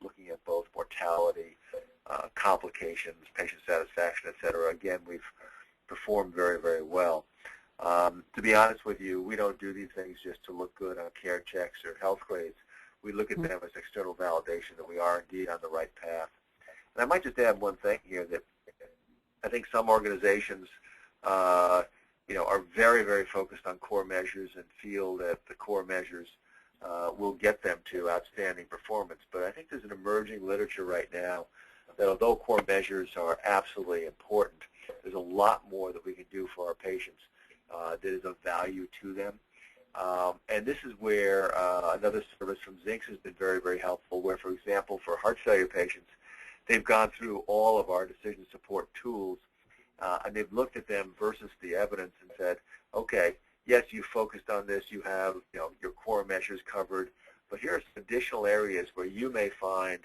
looking at both mortality, complications, patient satisfaction, et cetera, again, we've performed very, very well. To be honest with you, we don't do these things just to look good on care checks or health grades. We look at them as external validation that we are indeed on the right path. And I might just add one thing here, that I think some organizations, are very, very focused on core measures and feel that the core measures will get them to outstanding performance. But I think there's an emerging literature right now that although core measures are absolutely important, there's a lot more that we can do for our patients that is of value to them. And this is where another service from Zynx has been very, very helpful, where, for example, for heart failure patients, they've gone through all of our decision support tools, and they've looked at them versus the evidence and said, okay, yes, you focused on this, you have your core measures covered, but here are some additional areas where you may find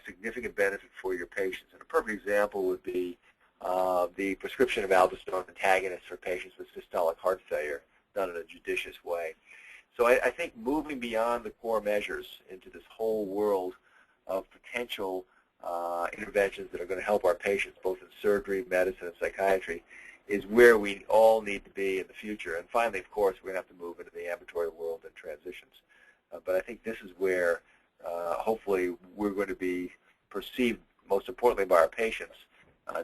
significant benefit for your patients. And a perfect example would be the prescription of aldosterone antagonists for patients with systolic heart failure, done in a judicious way. So I think moving beyond the core measures into this whole world of potential interventions that are going to help our patients, both in surgery, medicine, and psychiatry, is where we all need to be in the future. And finally, of course, we're going to have to move into the ambulatory world and transitions. But I think this is where, hopefully, we're going to be perceived, most importantly by our patients,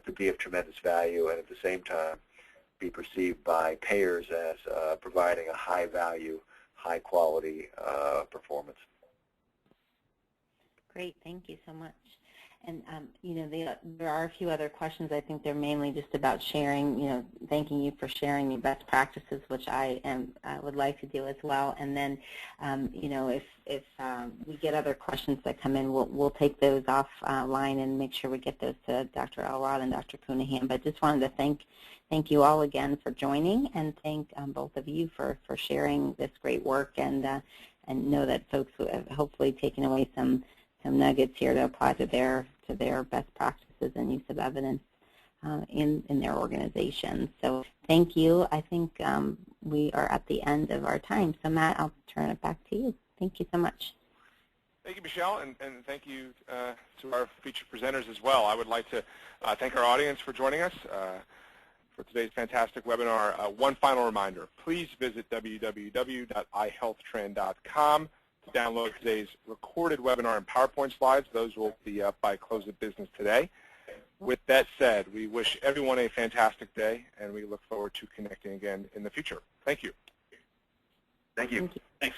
to be of tremendous value, and at the same time be perceived by payers as providing a high-value, high-quality performance. Great. Thank you so much. And, there are a few other questions. I think they're mainly just about sharing, thanking you for sharing your best practices, which I would like to do as well. And then, if we get other questions that come in, we'll take those offline and make sure we get those to Dr. Elrod and Dr. Cunahan. But just wanted to thank you all again for joining, and thank both of you for sharing this great work, and know that folks have hopefully taken away some nuggets here to apply to their best practices and use of evidence in their organizations. So thank you. I think we are at the end of our time. So Matt, I'll turn it back to you. Thank you so much. Thank you, Michelle, and thank you to our featured presenters as well. I would like to thank our audience for joining us for today's fantastic webinar. One final reminder, please visit www.ihealthtrend.com to download today's recorded webinar and PowerPoint slides. Those will be up by close of business today. With that said, we wish everyone a fantastic day, and we look forward to connecting again in the future. Thank you. Thank you. Thank you. Thanks.